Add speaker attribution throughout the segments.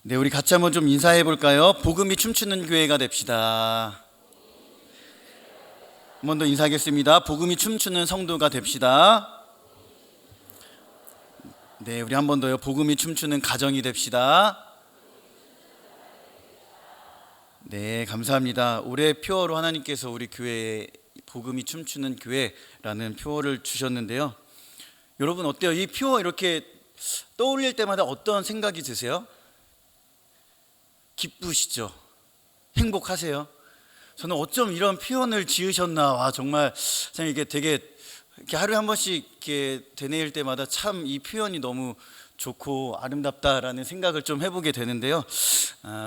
Speaker 1: 네, 우리 같이 한번 좀 인사해 볼까요? 복음이 춤추는 교회가 됩시다. 한 번 더 인사하겠습니다. 복음이 춤추는 성도가 됩시다. 네, 우리 한 번 더요. 복음이 춤추는 가정이 됩시다. 네, 감사합니다. 올해 표어로 하나님께서 우리 교회에 복음이 춤추는 교회라는 표어를 주셨는데요. 여러분 어때요? 이 표어 이렇게 떠올릴 때마다 어떤 생각이 드세요? 기쁘시죠? 행복하세요? 저는 어쩜 이런 표현을 지으셨나, 와, 정말 참 이게 되게 이렇게 하루에 한 번씩 이렇게 되뇌일 때마다 참 이 표현이 너무 좋고 아름답다라는 생각을 좀 해보게 되는데요.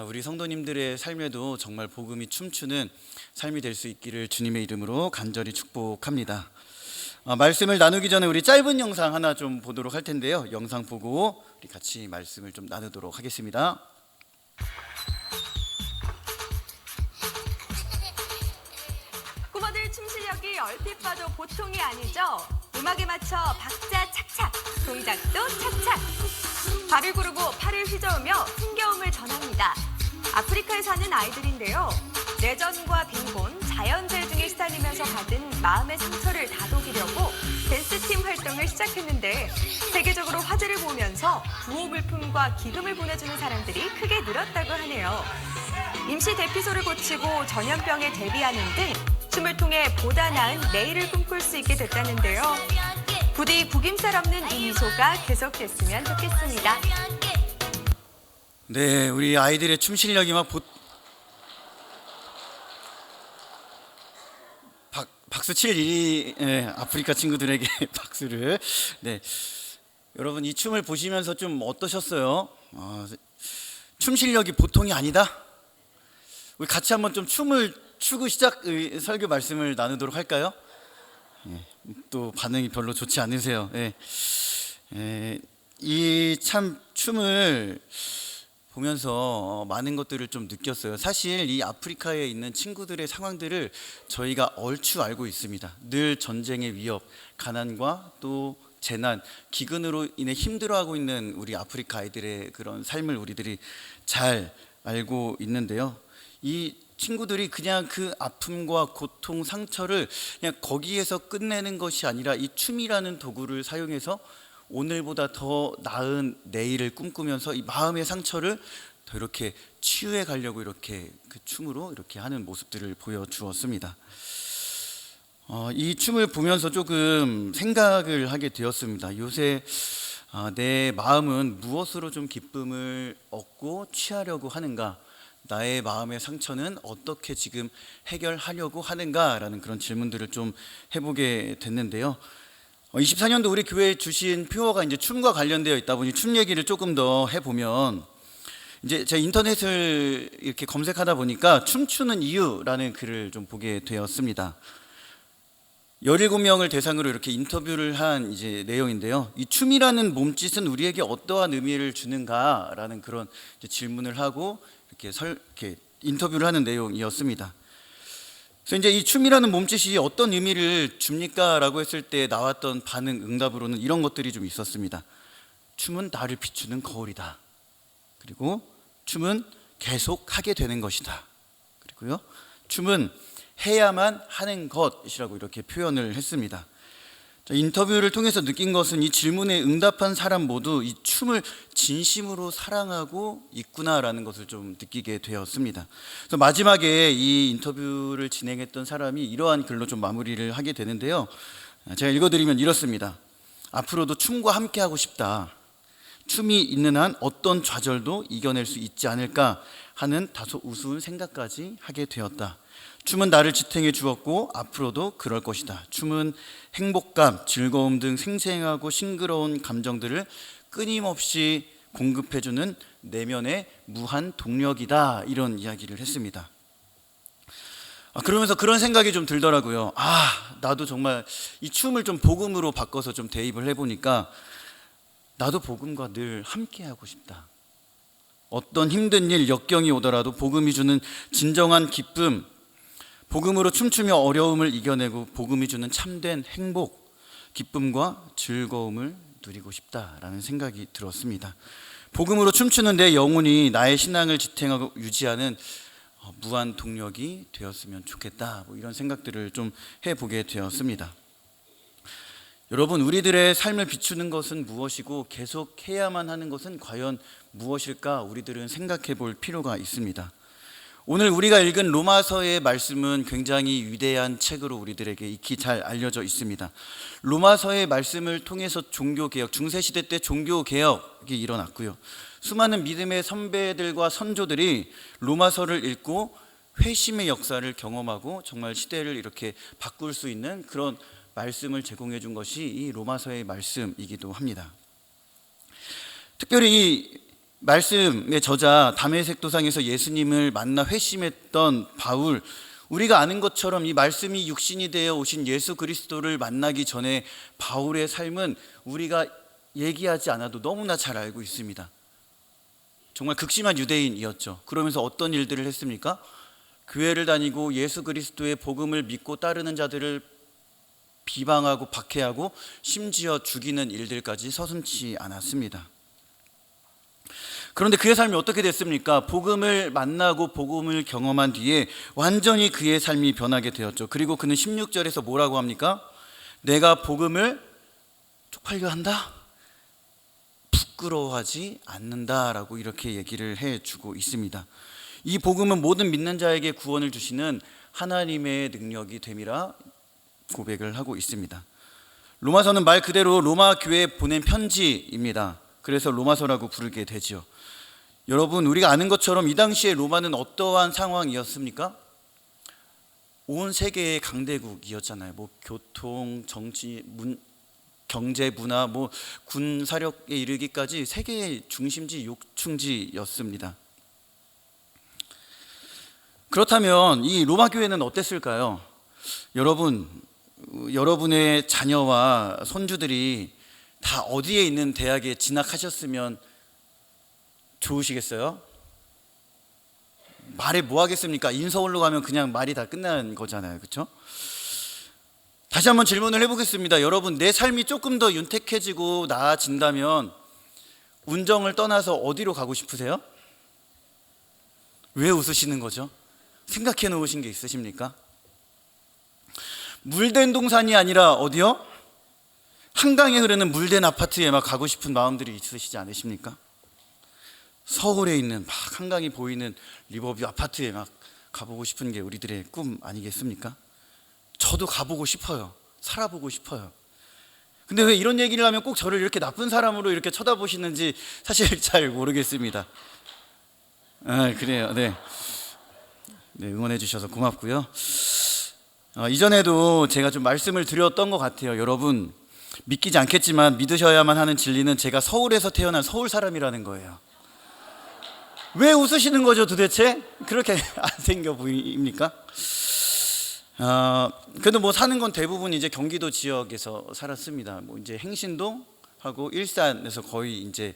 Speaker 1: 우리 성도님들의 삶에도 정말 복음이 춤추는 삶이 될 수 있기를 주님의 이름으로 간절히 축복합니다. 말씀을 나누기 전에 우리 짧은 영상 하나 좀 보도록 할 텐데요. 영상 보고 우리 같이 말씀을 좀 나누도록 하겠습니다.
Speaker 2: 꼬마들 춤 실력이 얼핏 봐도 보통이 아니죠? 음악에 맞춰 박자 착착, 동작도 착착. 발을 구르고 팔을 휘저으며 흥겨움을 전합니다. 아프리카에 사는 아이들인데요. 내전과 빈곤, 자연재해 등에 시달리면서 받은 마음의 상처를 다독이려고 댄스팀 활동을 시작했는데 세계적으로 화제를 보면서 구호물품과 기금을 보내주는 사람들이 크게 늘었다고 하네요. 임시 대피소를 고치고 전염병에 대비하는 등 춤을 통해 보다 나은 내일을 꿈꿀 수 있게 됐다는데요. 부디 구김살 없는 이 미소가 계속됐으면 좋겠습니다.
Speaker 1: 네, 우리 아이들의 춤 실력이 막 박수 칠 일이, 아프리카 친구들에게 박수를. 네, 여러분 이 춤을 보시면서 좀 어떠셨어요? 춤 실력이 보통이 아니다. 우리 같이 한번 좀 춤을 추고 설교 말씀을 나누도록 할까요? 또 반응이 별로 좋지 않으세요. 이 참 춤을 보면서 많은 것들을 좀 느꼈어요. 사실 이 아프리카에 있는 친구들의 상황들을 저희가 얼추 알고 있습니다. 늘 전쟁의 위협, 가난과 또 재난, 기근으로 인해 힘들어하고 있는 우리 아프리카 아이들의 그런 삶을 우리들이 잘 알고 있는데요. 이 친구들이 그냥 그 아픔과 고통, 상처를 그냥 거기에서 끝내는 것이 아니라 이 춤이라는 도구를 사용해서 오늘보다 더 나은 내일을 꿈꾸면서 이 마음의 상처를 더 이렇게 치유해 가려고 이렇게 그 춤으로 이렇게 하는 모습들을 보여주었습니다. 이 춤을 보면서 조금 생각을 하게 되었습니다. 요새 내 마음은 무엇으로 좀 기쁨을 얻고 취하려고 하는가? 나의 마음의 상처는 어떻게 지금 해결하려고 하는가라는 그런 질문들을 좀 해보게 됐는데요. 24년도 우리 교회에 주신 표어가 이제 춤과 관련되어 있다 보니 춤 얘기를 조금 더 해보면, 이제 제가 인터넷을 이렇게 검색하다 보니까 춤추는 이유라는 글을 좀 보게 되었습니다. 17명을 대상으로 이렇게 인터뷰를 한 이제 내용인데요. 이 춤이라는 몸짓은 우리에게 어떠한 의미를 주는가라는 그런 이제 질문을 하고 이렇게 인터뷰를 하는 내용이었습니다. 그래서 이제 이 춤이라는 몸짓이 어떤 의미를 줍니까? 라고 했을 때 나왔던 반응, 응답으로는 이런 것들이 좀 있었습니다. 춤은 나를 비추는 거울이다. 그리고 춤은 계속 하게 되는 것이다. 그리고요, 춤은 해야만 하는 것이라고 이렇게 표현을 했습니다. 인터뷰를 통해서 느낀 것은 이 질문에 응답한 사람 모두 이 춤을 진심으로 사랑하고 있구나라는 것을 좀 느끼게 되었습니다. 그래서 마지막에 이 인터뷰를 진행했던 사람이 이러한 글로 좀 마무리를 하게 되는데요. 제가 읽어드리면 이렇습니다. 앞으로도 춤과 함께 하고 싶다. 춤이 있는 한 어떤 좌절도 이겨낼 수 있지 않을까 하는 다소 우스운 생각까지 하게 되었다. 춤은 나를 지탱해 주었고 앞으로도 그럴 것이다. 춤은 행복감, 즐거움 등 생생하고 싱그러운 감정들을 끊임없이 공급해주는 내면의 무한 동력이다. 이런 이야기를 했습니다. 그러면서 그런 생각이 좀 들더라고요. 나도 정말 이 춤을 좀 복음으로 바꿔서 좀 대입을 해보니까 나도 복음과 늘 함께하고 싶다. 어떤 힘든 일, 역경이 오더라도 복음이 주는 진정한 기쁨, 복음으로 춤추며 어려움을 이겨내고 복음이 주는 참된 행복, 기쁨과 즐거움을 누리고 싶다라는 생각이 들었습니다. 복음으로 춤추는 내 영혼이 나의 신앙을 지탱하고 유지하는 무한 동력이 되었으면 좋겠다. 뭐 이런 생각들을 좀 해보게 되었습니다. 여러분, 우리들의 삶을 비추는 것은 무엇이고 계속 해야만 하는 것은 과연 무엇일까? 우리들은 생각해 볼 필요가 있습니다. 오늘 우리가 읽은 로마서의 말씀은 굉장히 위대한 책으로 우리들에게 익히 잘 알려져 있습니다. 로마서의 말씀을 통해서 종교개혁, 중세시대 때 종교개혁이 일어났고요. 수많은 믿음의 선배들과 선조들이 로마서를 읽고 회심의 역사를 경험하고 정말 시대를 이렇게 바꿀 수 있는 그런 말씀을 제공해 준 것이 이 로마서의 말씀이기도 합니다. 특별히 이 말씀의 저자 다메섹 도상에서 예수님을 만나 회심했던 바울, 우리가 아는 것처럼 이 말씀이 육신이 되어 오신 예수 그리스도를 만나기 전에 바울의 삶은 우리가 얘기하지 않아도 너무나 잘 알고 있습니다. 정말 극심한 유대인이었죠. 그러면서 어떤 일들을 했습니까? 교회를 다니고 예수 그리스도의 복음을 믿고 따르는 자들을 비방하고 박해하고 심지어 죽이는 일들까지 서슴지 않았습니다. 그런데 그의 삶이 어떻게 됐습니까? 복음을 만나고 복음을 경험한 뒤에 완전히 그의 삶이 변하게 되었죠. 그리고 그는 16절에서 뭐라고 합니까? 내가 복음을 쪽팔려 한다? 부끄러워하지 않는다라고 이렇게 얘기를 해주고 있습니다. 이 복음은 모든 믿는 자에게 구원을 주시는 하나님의 능력이 됨이라 고백을 하고 있습니다. 로마서는 말 그대로 로마 교회에 보낸 편지입니다. 그래서 로마서라고 부르게 되죠. 여러분, 우리가 아는 것처럼 이 당시에 로마는 어떠한 상황이었습니까? 온 세계의 강대국이었잖아요. 뭐 교통, 정치, 경제, 문화, 뭐 군 사력에 이르기까지 세계의 중심지, 요충지였습니다. 그렇다면 이 로마 교회는 어땠을까요? 여러분의 자녀와 손주들이 다 어디에 있는 대학에 진학하셨으면 좋으시겠어요? 말해 뭐 하겠습니까? 인서울로 가면 그냥 말이 다 끝난 거잖아요. 그렇죠? 다시 한번 질문을 해보겠습니다. 여러분, 내 삶이 조금 더 윤택해지고 나아진다면 운정을 떠나서 어디로 가고 싶으세요? 왜 웃으시는 거죠? 생각해 놓으신 게 있으십니까? 물된 동산이 아니라 어디요? 한강에 흐르는 물된 아파트에 막 가고 싶은 마음들이 있으시지 않으십니까? 서울에 있는 막 한강이 보이는 리버뷰 아파트에 막 가보고 싶은 게 우리들의 꿈 아니겠습니까? 저도 가보고 싶어요. 살아보고 싶어요. 근데 왜 이런 얘기를 하면 꼭 저를 이렇게 나쁜 사람으로 이렇게 쳐다보시는지 사실 잘 모르겠습니다. 그래요. 네, 응원해 주셔서 고맙고요. 이전에도 제가 좀 말씀을 드렸던 것 같아요. 여러분, 믿기지 않겠지만 믿으셔야만 하는 진리는 제가 서울에서 태어난 서울 사람이라는 거예요. 왜 웃으시는 거죠 도대체? 그렇게 안 생겨 보입니까? 그래도 뭐 사는 건 대부분 이제 경기도 지역에서 살았습니다. 뭐 이제 행신동 하고 일산에서 거의 이제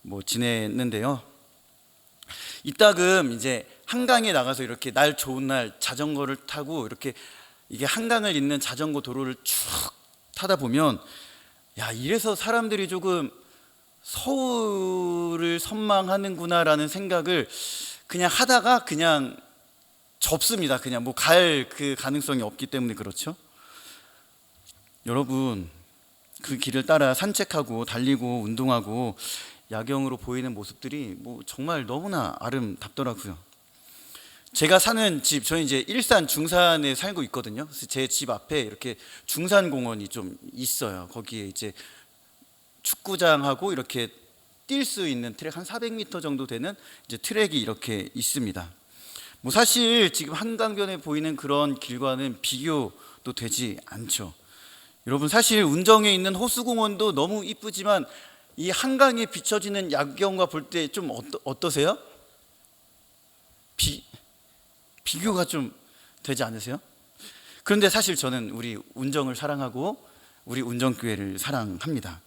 Speaker 1: 뭐 지냈는데요. 이따금 이제 한강에 나가서 이렇게 날 좋은 날 자전거를 타고 이렇게 이게 한강을 잇는 자전거 도로를 쭉 타다 보면, 야, 이래서 사람들이 조금 서울을 선망하는구나라는 생각을 그냥 하다가 그냥 접습니다. 그냥 뭐 갈 그 가능성이 없기 때문에 그렇죠. 여러분, 그 길을 따라 산책하고 달리고 운동하고 야경으로 보이는 모습들이 뭐 정말 너무나 아름답더라고요. 제가 사는 집, 저희 이제 일산 중산에 살고 있거든요. 그래서 제 집 앞에 이렇게 중산공원이 좀 있어요. 거기에 이제 축구장하고 이렇게 뛸 수 있는 트랙 한 400m 정도 되는 이제 트랙이 이렇게 있습니다. 뭐 사실 지금 한강변에 보이는 그런 길과는 비교도 되지 않죠. 여러분, 사실 운정에 있는 호수공원도 너무 이쁘지만 이 한강에 비춰지는 야경과 볼 때 좀 어떠세요? 비교가 좀 되지 않으세요? 그런데 사실 저는 우리 운정을 사랑하고 우리 운정교회를 사랑합니다.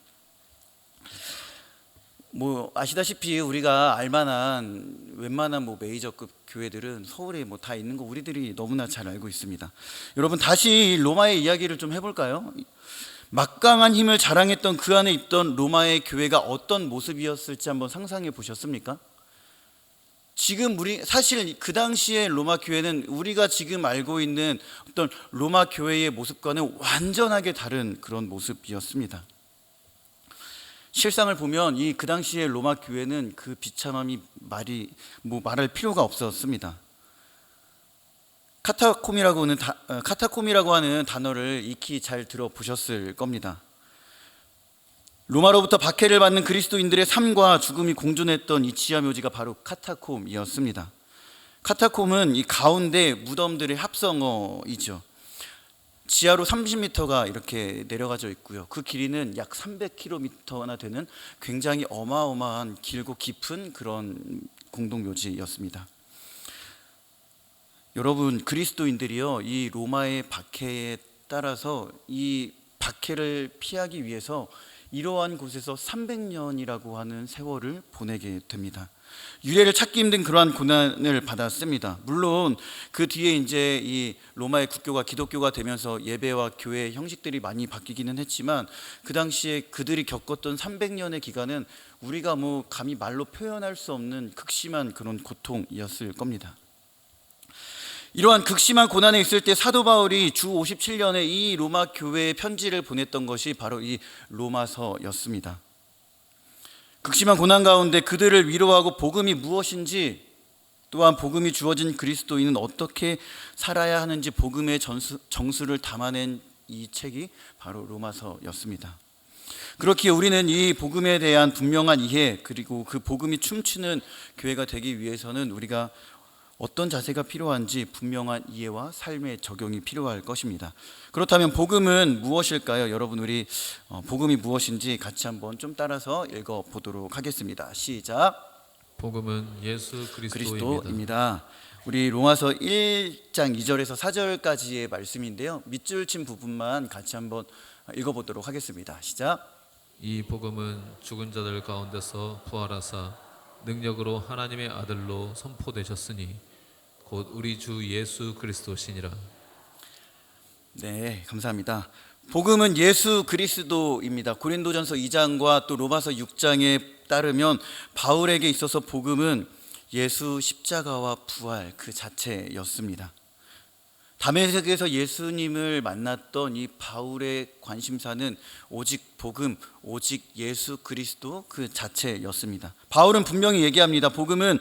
Speaker 1: 뭐 아시다시피 우리가 알만한 웬만한 뭐 메이저급 교회들은 서울에 뭐 다 있는 거 우리들이 너무나 잘 알고 있습니다. 여러분, 다시 로마의 이야기를 좀 해볼까요? 막강한 힘을 자랑했던 그 안에 있던 로마의 교회가 어떤 모습이었을지 한번 상상해 보셨습니까? 지금 사실 그 당시에 로마 교회는 우리가 지금 알고 있는 어떤 로마 교회의 모습과는 완전하게 다른 그런 모습이었습니다. 실상을 보면 그 당시에 로마 교회는 그 비참함이 말할 필요가 없었습니다. 카타콤이라고 하는 단어를 익히 잘 들어보셨을 겁니다. 로마로부터 박해를 받는 그리스도인들의 삶과 죽음이 공존했던 이 지하 묘지가 바로 카타콤이었습니다. 카타콤은 이 가운데 무덤들의 합성어이죠. 지하로 30m가 이렇게 내려가져 있고요. 그 길이는 약 300km나 되는 굉장히 어마어마한 길고 깊은 그런 공동묘지였습니다. 여러분, 그리스도인들이요, 이 로마의 박해에 따라서 이 박해를 피하기 위해서 이러한 곳에서 300년이라고 하는 세월을 보내게 됩니다. 유례를 찾기 힘든 그러한 고난을 받았습니다. 물론 그 뒤에 이제 이 로마의 국교가 기독교가 되면서 예배와 교회 형식들이 많이 바뀌기는 했지만 그 당시에 그들이 겪었던 300년의 기간은 우리가 감히 말로 표현할 수 없는 극심한 그런 고통이었을 겁니다. 이러한 극심한 고난에 있을 때 사도 바울이 주 57년에 이 로마 교회에 편지를 보냈던 것이 바로 이 로마서였습니다. 극심한 고난 가운데 그들을 위로하고 복음이 무엇인지, 또한 복음이 주어진 그리스도인은 어떻게 살아야 하는지 복음의 정수를 담아낸 이 책이 바로 로마서였습니다. 그렇기에 우리는 이 복음에 대한 분명한 이해, 그리고 그 복음이 춤추는 교회가 되기 위해서는 우리가 어떤 자세가 필요한지 분명한 이해와 삶의 적용이 필요할 것입니다. 그렇다면 복음은 무엇일까요? 여러분, 우리 복음이 무엇인지 같이 한번 좀 따라서 읽어보도록 하겠습니다. 시작.
Speaker 3: 복음은 예수
Speaker 1: 그리스도입니다. 우리 로마서 1장 2절에서 4절까지의 말씀인데요, 밑줄 친 부분만 같이 한번 읽어보도록 하겠습니다. 시작.
Speaker 3: 이 복음은 죽은 자들 가운데서 부활하사 능력으로 하나님의 아들로 선포되셨으니 곧 우리 주 예수 그리스도시니라.
Speaker 1: 네, 감사합니다. 복음은 예수 그리스도입니다. 고린도전서 2장과 또 로마서 6장에 따르면 바울에게 있어서 복음은 예수 십자가와 부활 그 자체였습니다. 다메섹에서 예수님을 만났던 이 바울의 관심사는 오직 복음, 오직 예수 그리스도 그 자체였습니다. 바울은 분명히 얘기합니다. 복음은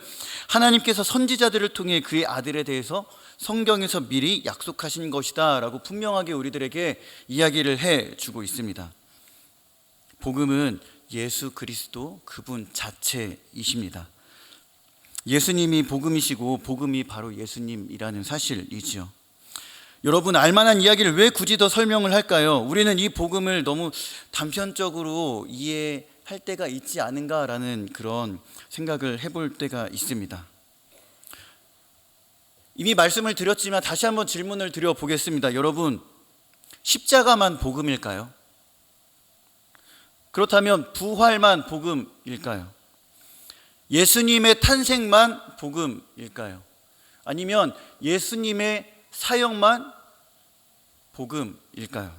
Speaker 1: 하나님께서 선지자들을 통해 그의 아들에 대해서 성경에서 미리 약속하신 것이다 라고 분명하게 우리들에게 이야기를 해주고 있습니다. 복음은 예수 그리스도 그분 자체이십니다. 예수님이 복음이시고 복음이 바로 예수님이라는 사실이지요. 여러분, 알만한 이야기를 왜 굳이 더 설명을 할까요? 우리는 이 복음을 너무 단편적으로 이해할 때가 있지 않은가라는 그런 생각을 해볼 때가 있습니다. 이미 말씀을 드렸지만 다시 한번 질문을 드려보겠습니다. 여러분, 십자가만 복음일까요? 그렇다면 부활만 복음일까요? 예수님의 탄생만 복음일까요? 아니면 예수님의 사역만 복음일까요?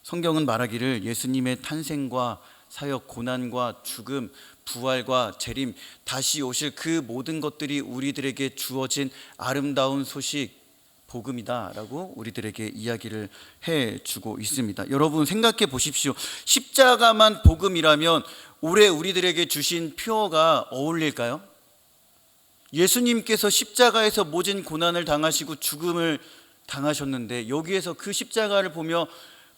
Speaker 1: 성경은 말하기를 예수님의 탄생과 사역, 고난과 죽음, 부활과 재림, 다시 오실 그 모든 것들이 우리들에게 주어진 아름다운 소식, 복음이다 라고 우리들에게 이야기를 해주고 있습니다. 여러분, 생각해 보십시오. 십자가만 복음이라면 올해 우리들에게 주신 표어가 어울릴까요? 예수님께서 십자가에서 모진 고난을 당하시고 죽음을 당하셨는데 여기에서 그 십자가를 보며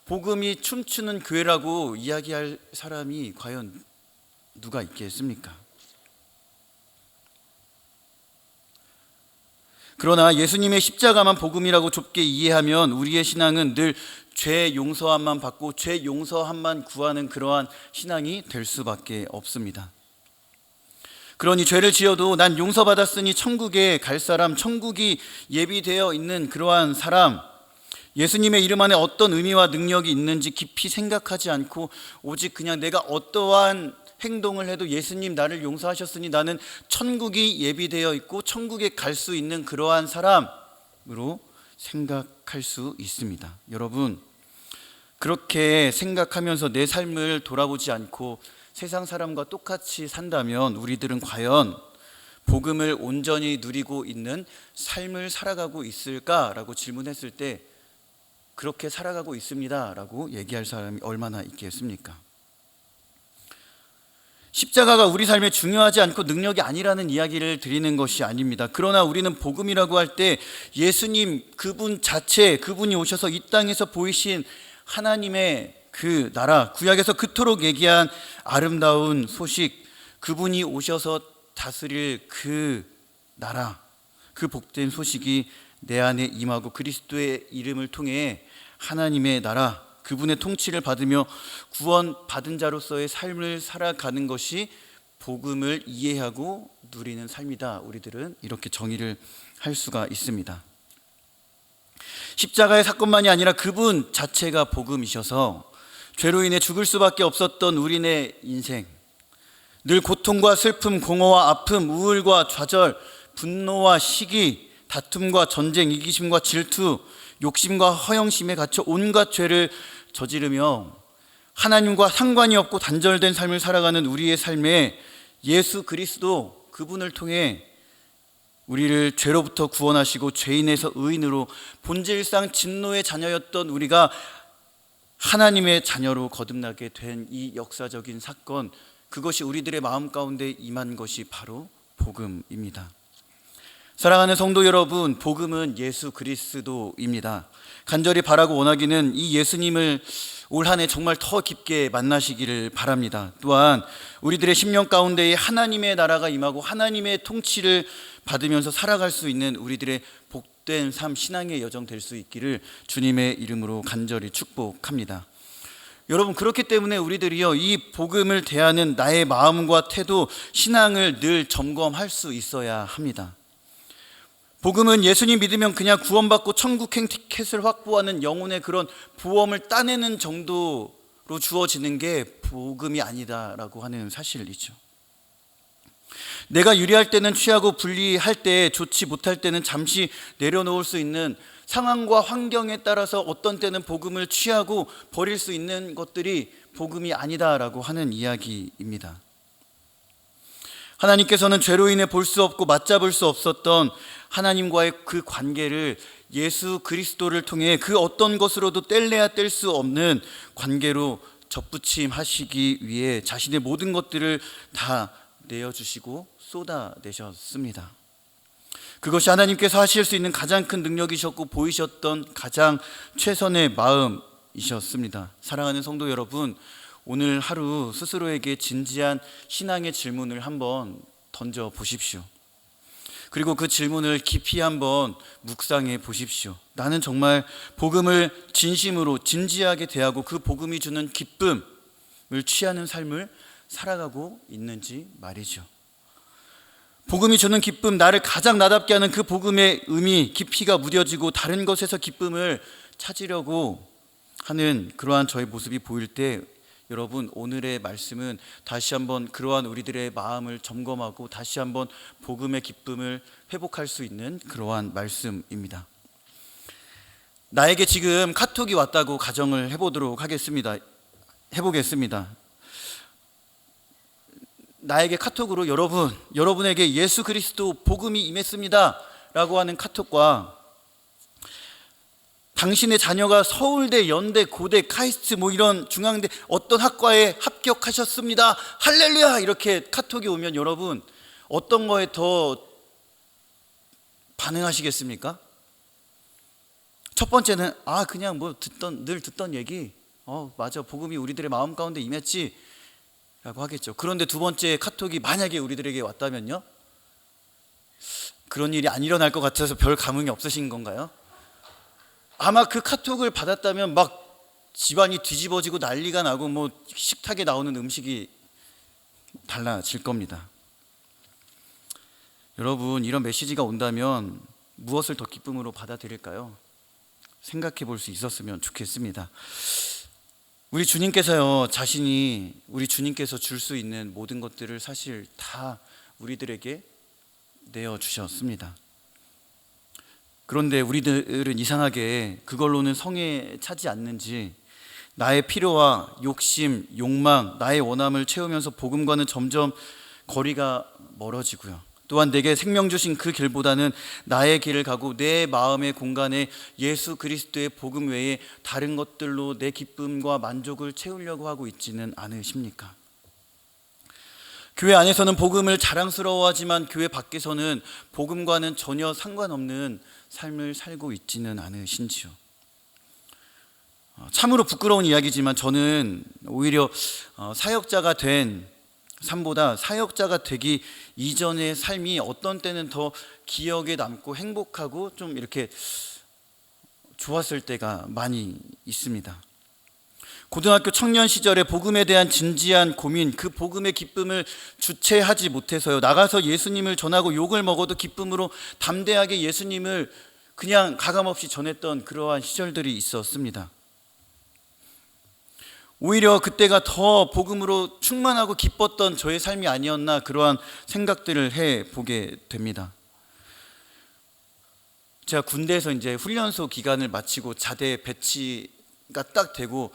Speaker 1: 복음이 춤추는 교회라고 이야기할 사람이 과연 누가 있겠습니까? 그러나 예수님의 십자가만 복음이라고 좁게 이해하면 우리의 신앙은 늘 죄 용서함만 받고 죄 용서함만 구하는 그러한 신앙이 될 수밖에 없습니다. 그러니 죄를 지어도 난 용서받았으니 천국에 갈 사람, 천국이 예비되어 있는 그러한 사람, 예수님의 이름 안에 어떤 의미와 능력이 있는지 깊이 생각하지 않고 오직 그냥 내가 어떠한 행동을 해도 예수님 나를 용서하셨으니 나는 천국이 예비되어 있고 천국에 갈 수 있는 그러한 사람으로 생각할 수 있습니다. 여러분, 그렇게 생각하면서 내 삶을 돌아보지 않고 세상 사람과 똑같이 산다면 우리들은 과연 복음을 온전히 누리고 있는 삶을 살아가고 있을까라고 질문했을 때 그렇게 살아가고 있습니다라고 얘기할 사람이 얼마나 있겠습니까? 십자가가 우리 삶에 중요하지 않고 능력이 아니라는 이야기를 드리는 것이 아닙니다. 그러나 우리는 복음이라고 할 때 예수님 그분 자체, 그분이 오셔서 이 땅에서 보이신 하나님의 그 나라, 구약에서 그토록 얘기한 아름다운 소식, 그분이 오셔서 다스릴 그 나라, 그 복된 소식이 내 안에 임하고 그리스도의 이름을 통해 하나님의 나라, 그분의 통치를 받으며 구원받은 자로서의 삶을 살아가는 것이 복음을 이해하고 누리는 삶이다. 우리들은 이렇게 정의를 할 수가 있습니다. 십자가의 사건만이 아니라 그분 자체가 복음이셔서 죄로 인해 죽을 수밖에 없었던 우리네 인생, 늘 고통과 슬픔, 공허와 아픔, 우울과 좌절, 분노와 시기, 다툼과 전쟁, 이기심과 질투, 욕심과 허영심에 갇혀 온갖 죄를 저지르며 하나님과 상관이 없고 단절된 삶을 살아가는 우리의 삶에 예수 그리스도 그분을 통해 우리를 죄로부터 구원하시고 죄인에서 의인으로 본질상 진노의 자녀였던 우리가 하나님의 자녀로 거듭나게 된 이 역사적인 사건, 그것이 우리들의 마음 가운데 임한 것이 바로 복음입니다. 사랑하는 성도 여러분, 복음은 예수 그리스도입니다. 간절히 바라고 원하기는 이 예수님을 올 한 해 정말 더 깊게 만나시기를 바랍니다. 또한 우리들의 심령 가운데에 하나님의 나라가 임하고 하나님의 통치를 받으면서 살아갈 수 있는 우리들의 복된 삶, 신앙의 여정 될 수 있기를 주님의 이름으로 간절히 축복합니다. 여러분, 그렇기 때문에 우리들이요, 이 복음을 대하는 나의 마음과 태도, 신앙을 늘 점검할 수 있어야 합니다. 복음은 예수님 믿으면 그냥 구원받고 천국행 티켓을 확보하는 영혼의 그런 보험을 따내는 정도로 주어지는 게 복음이 아니다라고 하는 사실이죠. 내가 유리할 때는 취하고 불리할 때, 좋지 못할 때는 잠시 내려놓을 수 있는 상황과 환경에 따라서 어떤 때는 복음을 취하고 버릴 수 있는 것들이 복음이 아니다라고 하는 이야기입니다. 하나님께서는 죄로 인해 볼 수 없고 맞잡을 수 없었던 하나님과의 그 관계를 예수 그리스도를 통해 그 어떤 것으로도 뗄래야 뗄 수 없는 관계로 접붙임하시기 위해 자신의 모든 것들을 다 내어주시고 쏟아내셨습니다. 그것이 하나님께서 하실 수 있는 가장 큰 능력이셨고 보이셨던 가장 최선의 마음이셨습니다. 사랑하는 성도 여러분, 오늘 하루 스스로에게 진지한 신앙의 질문을 한번 던져 보십시오. 그리고 그 질문을 깊이 한번 묵상해 보십시오. 나는 정말 복음을 진심으로 진지하게 대하고 그 복음이 주는 기쁨을 취하는 삶을 살아가고 있는지 말이죠. 복음이 주는 기쁨, 나를 가장 나답게 하는 그 복음의 의미, 깊이가 무뎌지고 다른 것에서 기쁨을 찾으려고 하는 그러한 저의 모습이 보일 때, 여러분, 오늘의 말씀은 다시 한번 그러한 우리들의 마음을 점검하고 다시 한번 복음의 기쁨을 회복할 수 있는 그러한 말씀입니다. 나에게 지금 카톡이 왔다고 가정을 해보겠습니다. 나에게 카톡으로 여러분에게 예수 그리스도 복음이 임했습니다 라고 하는 카톡과 당신의 자녀가 서울대, 연대, 고대, 카이스트 이런 중앙대 어떤 학과에 합격하셨습니다, 할렐루야, 이렇게 카톡이 오면 여러분 어떤 거에 더 반응하시겠습니까? 첫 번째는 그냥 늘 듣던 얘기, 맞아, 복음이 우리들의 마음 가운데 임했지 라고 하겠죠. 그런데 두 번째 카톡이 만약에 우리들에게 왔다면요, 그런 일이 안 일어날 것 같아서 별 감흥이 없으신 건가요? 아마 그 카톡을 받았다면 막 집안이 뒤집어지고 난리가 나고 식탁에 나오는 음식이 달라질 겁니다. 여러분, 이런 메시지가 온다면 무엇을 더 기쁨으로 받아들일까요? 생각해 볼 수 있었으면 좋겠습니다. 우리 주님께서요, 우리 주님께서 줄 수 있는 모든 것들을 사실 다 우리들에게 내어주셨습니다. 그런데 우리들은 이상하게 그걸로는 성에 차지 않는지 나의 필요와 욕심, 욕망, 나의 원함을 채우면서 복음과는 점점 거리가 멀어지고요. 또한 내게 생명 주신 그 길보다는 나의 길을 가고 내 마음의 공간에 예수 그리스도의 복음 외에 다른 것들로 내 기쁨과 만족을 채우려고 하고 있지는 않으십니까? 교회 안에서는 복음을 자랑스러워하지만 교회 밖에서는 복음과는 전혀 상관없는 삶을 살고 있지는 않으신지요? 참으로 부끄러운 이야기지만 저는 오히려 사역자가 된 삶보다 사역자가 되기 이전의 삶이 어떤 때는 더 기억에 남고 행복하고 좀 이렇게 좋았을 때가 많이 있습니다. 고등학교 청년 시절에 복음에 대한 진지한 고민, 그 복음의 기쁨을 주체하지 못해서요, 나가서 예수님을 전하고 욕을 먹어도 기쁨으로 담대하게 예수님을 그냥 가감없이 전했던 그러한 시절들이 있었습니다. 오히려 그때가 더 복음으로 충만하고 기뻤던 저의 삶이 아니었나, 그러한 생각들을 해보게 됩니다. 제가 군대에서 이제 훈련소 기간을 마치고 자대 배치가 딱 되고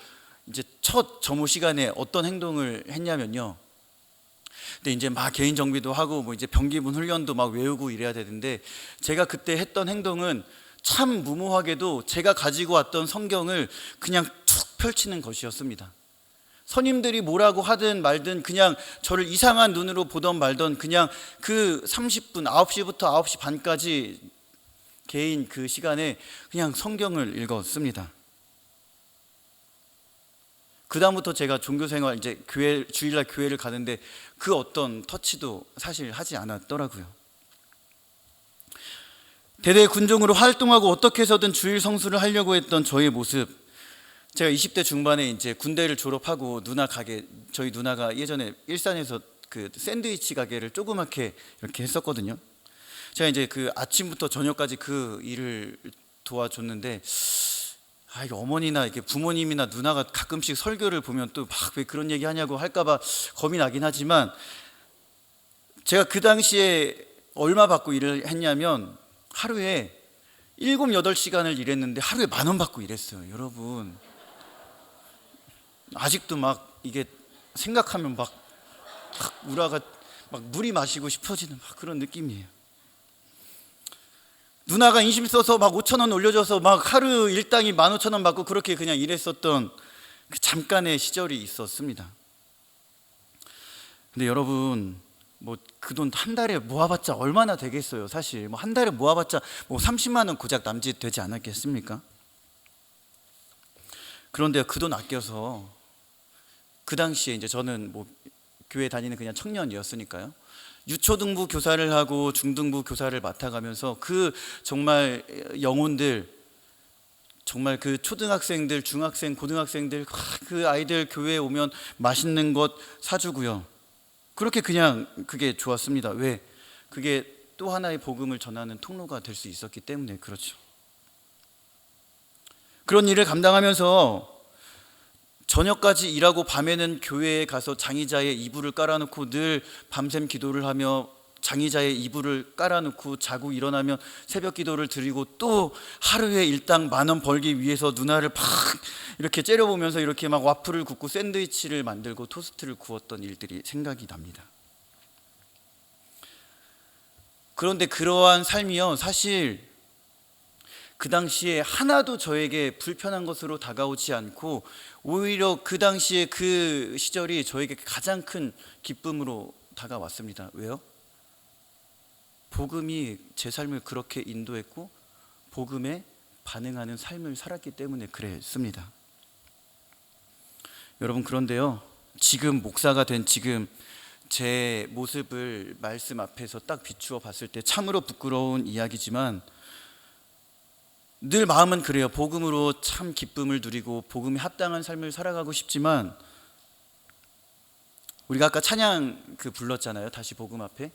Speaker 1: 이제 첫 점호 시간에 어떤 행동을 했냐면요, 근데 이제 막 개인 정비도 하고 뭐 이제 병기문 훈련도 막 외우고 이래야 되는데, 제가 그때 했던 행동은 참 무모하게도 제가 가지고 왔던 성경을 그냥 툭 펼치는 것이었습니다. 선임들이 뭐라고 하든 말든 그냥 저를 이상한 눈으로 보던 말던 그냥 그 30분, 9시부터 9시 반까지 개인 그 시간에 그냥 성경을 읽었습니다. 그 다음부터 제가 종교생활, 이제 교회, 주일날 교회를 가는데 그 어떤 터치도 사실 하지 않았더라고요. 대대 군종으로 활동하고 어떻게 해서든 주일 성수를 하려고 했던 저의 모습, 제가 20대 중반에 이제 군대를 졸업하고 누나 가게, 저희 누나가 예전에 일산에서 그 샌드위치 가게를 조그맣게 이렇게 했었거든요. 제가 이제 그 아침부터 저녁까지 그 일을 도와줬는데, 이게 어머니나 이렇게 부모님이나 누나가 가끔씩 설교를 보면 또 막 왜 그런 얘기 하냐고 할까봐 겁이 나긴 하지만, 제가 그 당시에 얼마 받고 일을 했냐면 하루에 7, 8시간을 일했는데 하루에 10,000원 받고 일했어요. 여러분, 아직도 막 이게 생각하면 막 우라가 막 물이 마시고 싶어지는 막 그런 느낌이에요. 누나가 인심 써서 막 5,000원 올려줘서 막 하루 일당이 15,000원 받고 그렇게 그냥 일했었던 그 잠깐의 시절이 있었습니다. 근데 여러분, 뭐 그 돈 한 달에 모아봤자 얼마나 되겠어요. 사실 뭐 한 달에 모아봤자 뭐 30만 원 고작 남짓 되지 않았겠습니까? 그런데 그 돈 아껴서 그 당시에 이제 저는 뭐 교회 다니는 그냥 청년이었으니까요, 유초등부 교사를 하고 중등부 교사를 맡아가면서 그 정말 영혼들, 정말 그 초등학생들, 중학생, 고등학생들, 그 아이들 교회에 오면 맛있는 것 사주고요. 그렇게 그냥 그게 좋았습니다. 왜? 그게 또 하나의 복음을 전하는 통로가 될 수 있었기 때문에 그렇죠. 그런 일을 감당하면서 저녁까지 일하고 밤에는 교회에 가서 장의자의 이불을 깔아놓고 늘 밤샘 기도를 하며 장의자의 이불을 깔아놓고 자고 일어나면 새벽 기도를 드리고 또 하루에 일당 10,000원 벌기 위해서 누나를 팍 이렇게 째려보면서 이렇게 막 와플을 굽고 샌드위치를 만들고 토스트를 구웠던 일들이 생각이 납니다. 그런데 그러한 삶이요, 사실 그 당시에 하나도 저에게 불편한 것으로 다가오지 않고 오히려 그 당시에 그 시절이 저에게 가장 큰 기쁨으로 다가왔습니다. 왜요? 복음이 제 삶을 그렇게 인도했고 복음에 반응하는 삶을 살았기 때문에 그랬습니다. 여러분, 그런데요, 지금 목사가 된 지금 제 모습을 말씀 앞에서 딱 비추어 봤을 때 참으로 부끄러운 이야기지만 늘 마음은 그래요. 복음으로 참 기쁨을 누리고 복음에 합당한 삶을 살아가고 싶지만, 우리가 아까 찬양 불렀잖아요. 다시 복음 앞에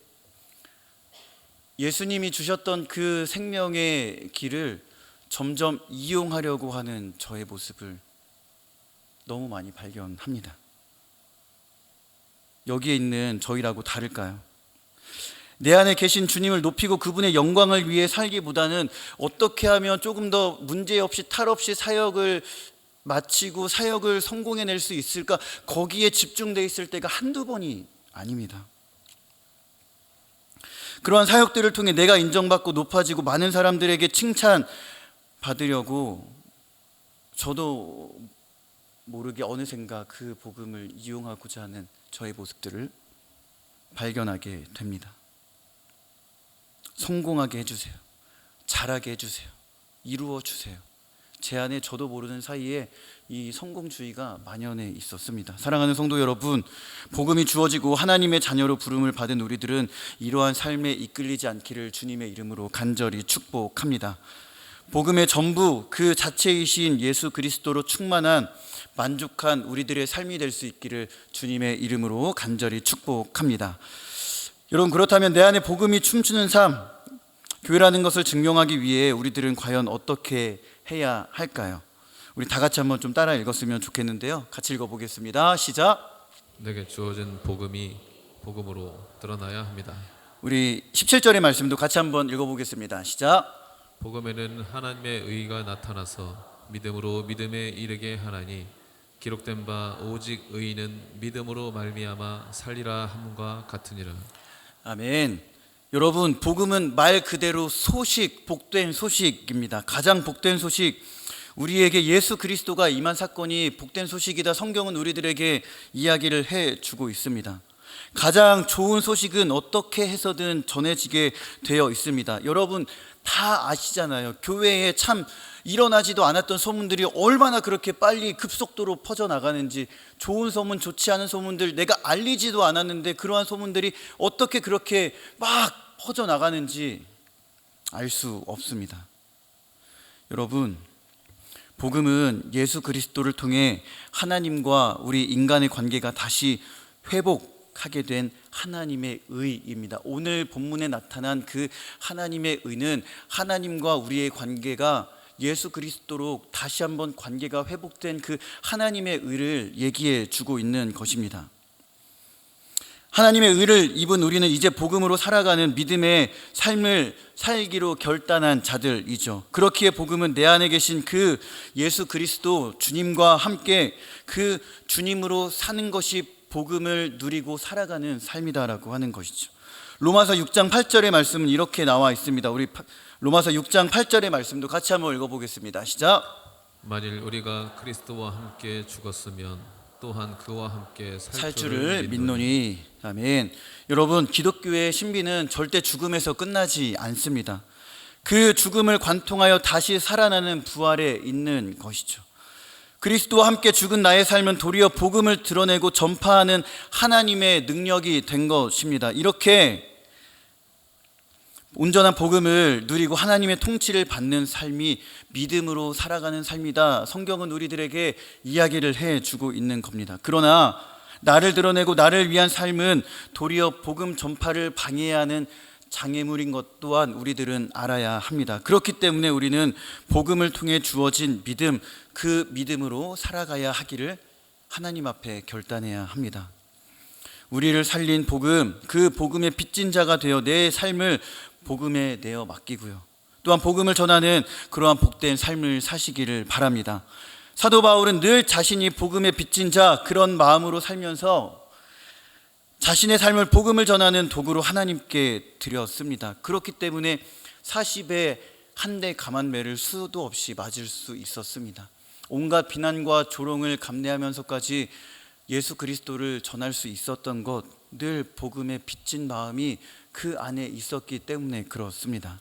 Speaker 1: 예수님이 주셨던 그 생명의 길을 점점 이용하려고 하는 저의 모습을 너무 많이 발견합니다. 여기에 있는 저희라고 다를까요? 내 안에 계신 주님을 높이고 그분의 영광을 위해 살기보다는 어떻게 하면 조금 더 문제없이 탈 없이 사역을 마치고 사역을 성공해낼 수 있을까, 거기에 집중되어 있을 때가 한두 번이 아닙니다. 그러한 사역들을 통해 내가 인정받고 높아지고 많은 사람들에게 칭찬받으려고 저도 모르게 어느샌가 그 복음을 이용하고자 하는 저의 모습들을 발견하게 됩니다. 성공하게 해주세요. 잘하게 해주세요. 이루어 주세요. 제 안에 저도 모르는 사이에 이 성공주의가 만연해 있었습니다. 사랑하는 성도 여러분, 복음이 주어지고 하나님의 자녀로 부름을 받은 우리들은 이러한 삶에 이끌리지 않기를 주님의 이름으로 간절히 축복합니다. 복음의 전부 그 자체이신 예수 그리스도로 충만한 만족한 우리들의 삶이 될 수 있기를 주님의 이름으로 간절히 축복합니다. 여러분, 그렇다면 내 안에 복음이 춤추는 삶, 교회라는 것을 증명하기 위해 우리들은 과연 어떻게 해야 할까요? 우리 다 같이 한번 좀 따라 읽었으면 좋겠는데요. 같이 읽어보겠습니다. 시작.
Speaker 3: 내게 주어진 복음이 복음으로 드러나야 합니다.
Speaker 1: 우리 17절의 말씀도 같이 한번 읽어보겠습니다. 시작.
Speaker 3: 복음에는 하나님의 의가 나타나서 믿음으로 믿음에 이르게 하나니 기록된 바 오직 의인은 믿음으로 말미암아 살리라 함과 같으니라. 아멘.
Speaker 1: 여러분, 복음은 말 그대로 소식, 복된 소식입니다. 가장 복된 소식, 우리에게 예수 그리스도가 임한 사건이 복된 소식이다. 성경은 우리들에게 이야기를 해주고 있습니다. 가장 좋은 소식은 어떻게 해서든 전해지게 되어 있습니다. 여러분 다 아시잖아요. 교회에 참 일어나지도 않았던 소문들이 얼마나 그렇게 빨리 급속도로 퍼져나가는지, 좋은 소문, 좋지 않은 소문들, 내가 알리지도 않았는데 그러한 소문들이 어떻게 그렇게 막 퍼져나가는지 알 수 없습니다. 여러분, 복음은 예수 그리스도를 통해 하나님과 우리 인간의 관계가 다시 회복하게 된 하나님의 의입니다. 오늘 본문에 나타난 그 하나님의 의는 하나님과 우리의 관계가 예수 그리스도로 다시 한번 관계가 회복된 그 하나님의 의를 얘기해 주고 있는 것입니다. 하나님의 의를 입은 우리는 이제 복음으로 살아가는 믿음의 삶을 살기로 결단한 자들이죠. 그렇기에 복음은 내 안에 계신 그 예수 그리스도 주님과 함께 그 주님으로 사는 것이 복음을 누리고 살아가는 삶이다라고 하는 것이죠. 로마서 6장 8절의 말씀은 이렇게 나와 있습니다. 우리 로마서 6장 8절의 말씀도 같이 한번 읽어보겠습니다. 시작.
Speaker 3: 만일 우리가 그리스도와 함께 죽었으면 또한 그와 함께
Speaker 1: 살 줄을 믿노니. 아멘. 여러분, 기독교의 신비는 절대 죽음에서 끝나지 않습니다. 그 죽음을 관통하여 다시 살아나는 부활에 있는 것이죠. 그리스도와 함께 죽은 나의 삶은 도리어 복음을 드러내고 전파하는 하나님의 능력이 된 것입니다. 이렇게 온전한 복음을 누리고 하나님의 통치를 받는 삶이 믿음으로 살아가는 삶이다. 성경은 우리들에게 이야기를 해주고 있는 겁니다. 그러나 나를 드러내고 나를 위한 삶은 도리어 복음 전파를 방해하는 장애물인 것 또한 우리들은 알아야 합니다. 그렇기 때문에 우리는 복음을 통해 주어진 믿음, 그 믿음으로 살아가야 하기를 하나님 앞에 결단해야 합니다. 우리를 살린 복음, 그 복음의 빚진 자가 되어 내 삶을 복음에 내어 맡기고요. 또한 복음을 전하는 그러한 복된 삶을 사시기를 바랍니다. 사도 바울은 늘 자신이 복음의 빚진 자, 그런 마음으로 살면서 자신의 삶을 복음을 전하는 도구로 하나님께 드렸습니다. 그렇기 때문에 40에 한 대 가만매를 수도 없이 맞을 수 있었습니다. 온갖 비난과 조롱을 감내하면서까지 예수 그리스도를 전할 수 있었던 것, 늘 복음의 빚진 마음이 그 안에 있었기 때문에 그렇습니다.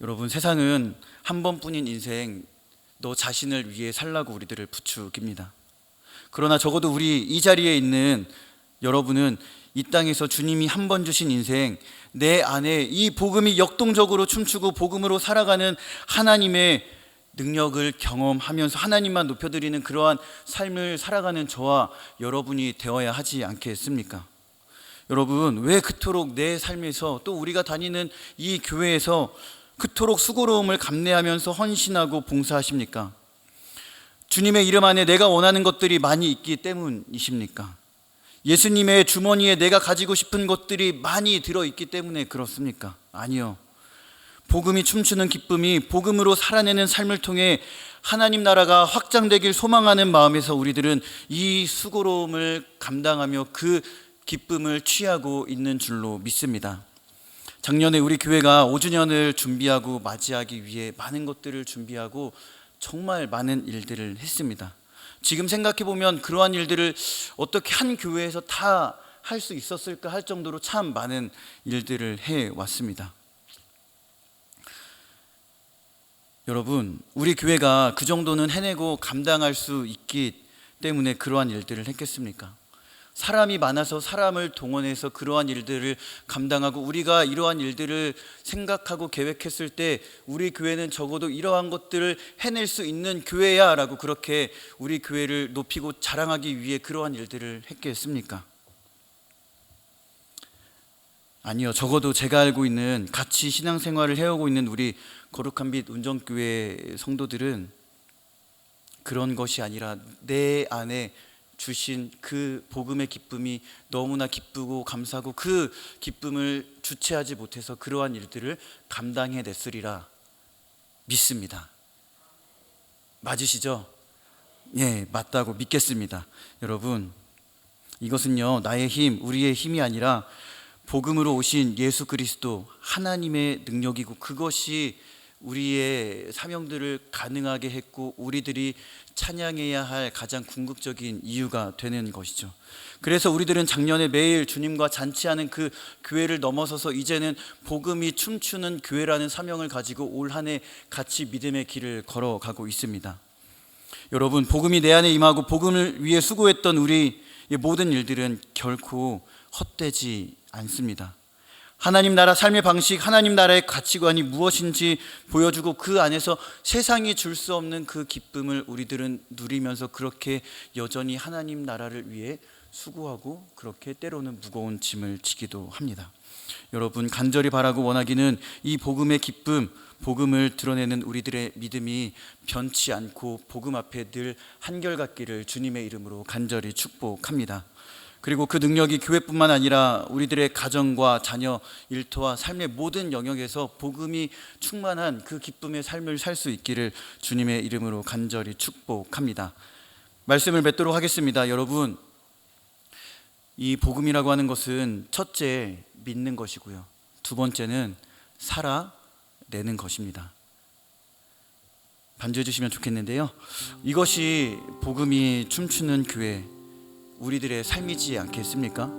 Speaker 1: 여러분, 세상은 한 번뿐인 인생, 너 자신을 위해 살라고 우리들을 부추깁니다. 그러나 적어도 우리 이 자리에 있는 여러분은 이 땅에서 주님이 한 번 주신 인생, 내 안에 이 복음이 역동적으로 춤추고 복음으로 살아가는 하나님의 능력을 경험하면서 하나님만 높여드리는 그러한 삶을 살아가는 저와 여러분이 되어야 하지 않겠습니까? 여러분, 왜 그토록 내 삶에서 또 우리가 다니는 이 교회에서 그토록 수고로움을 감내하면서 헌신하고 봉사하십니까? 주님의 이름 안에 내가 원하는 것들이 많이 있기 때문이십니까? 예수님의 주머니에 내가 가지고 싶은 것들이 많이 들어있기 때문에 그렇습니까? 아니요. 복음이 춤추는 기쁨이 복음으로 살아내는 삶을 통해 하나님 나라가 확장되길 소망하는 마음에서 우리들은 이 수고로움을 감당하며 그 기쁨을 취하고 있는 줄로 믿습니다. 작년에 우리 교회가 5주년을 준비하고 맞이하기 위해 많은 것들을 준비하고 정말 많은 일들을 했습니다. 지금 생각해보면 그러한 일들을 어떻게 한 교회에서 다 할 수 있었을까 할 정도로 참 많은 일들을 해왔습니다. 여러분, 우리 교회가 그 정도는 해내고 감당할 수 있기 때문에 그러한 일들을 했겠습니까? 사람이 많아서 사람을 동원해서 그러한 일들을 감당하고 우리가 이러한 일들을 생각하고 계획했을 때 우리 교회는 적어도 이러한 것들을 해낼 수 있는 교회야 라고 그렇게 우리 교회를 높이고 자랑하기 위해 그러한 일들을 했겠습니까? 아니요. 적어도 제가 알고 있는 같이 신앙생활을 해오고 있는 우리 거룩한 빛 운정교회 성도들은 그런 것이 아니라 내 안에 주신 그 복음의 기쁨이 너무나 기쁘고 감사하고 그 기쁨을 주체하지 못해서 그러한 일들을 감당해냈으리라 믿습니다. 맞으시죠? 예, 맞다고 믿겠습니다. 여러분, 이것은요 나의 힘, 우리의 힘이 아니라 복음으로 오신 예수 그리스도 하나님의 능력이고 그것이 우리의 사명들을 가능하게 했고 우리들이 찬양해야 할 가장 궁극적인 이유가 되는 것이죠. 그래서 우리들은 작년에 매일 주님과 잔치하는 그 교회를 넘어서서 이제는 복음이 춤추는 교회라는 사명을 가지고 올 한 해 같이 믿음의 길을 걸어가고 있습니다. 여러분, 복음이 내 안에 임하고 복음을 위해 수고했던 우리의 모든 일들은 결코 헛되지 않습니다. 하나님 나라 삶의 방식, 하나님 나라의 가치관이 무엇인지 보여주고 그 안에서 세상이 줄 수 없는 그 기쁨을 우리들은 누리면서 그렇게 여전히 하나님 나라를 위해 수고하고 그렇게 때로는 무거운 짐을 지기도 합니다. 여러분, 간절히 바라고 원하기는 이 복음의 기쁨, 복음을 드러내는 우리들의 믿음이 변치 않고 복음 앞에 늘 한결같기를 주님의 이름으로 간절히 축복합니다. 그리고 그 능력이 교회뿐만 아니라 우리들의 가정과 자녀, 일터와 삶의 모든 영역에서 복음이 충만한 그 기쁨의 삶을 살 수 있기를 주님의 이름으로 간절히 축복합니다. 말씀을 맺도록 하겠습니다. 여러분, 이 복음이라고 하는 것은 첫째 믿는 것이고요, 두 번째는 살아내는 것입니다. 반주해 주시면 좋겠는데요, 이것이 복음이 춤추는 교회, 우리들의 삶이지 않겠습니까?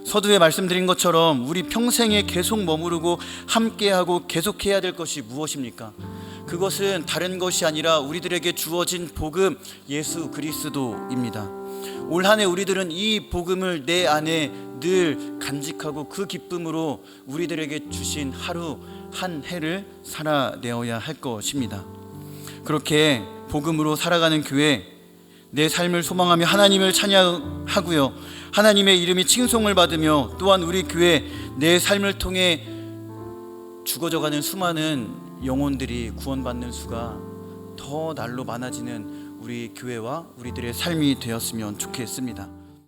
Speaker 1: 서두에 말씀드린 것처럼 우리 평생에 계속 머무르고 함께하고 계속해야 될 것이 무엇입니까? 그것은 다른 것이 아니라 우리들에게 주어진 복음, 예수 그리스도입니다. 올 한 해 우리들은 이 복음을 내 안에 늘 간직하고 그 기쁨으로 우리들에게 주신 하루 한 해를 살아내어야 할 것입니다. 그렇게 복음으로 살아가는 교회, 내 삶을 소망하며 하나님을 찬양하고요, 하나님의 이름이 칭송을 받으며 또한 우리 교회 내 삶을 통해 죽어져가는 수많은 영혼들이 구원받는 수가 더 날로 많아지는 우리 교회와 우리들의 삶이 되었으면 좋겠습니다.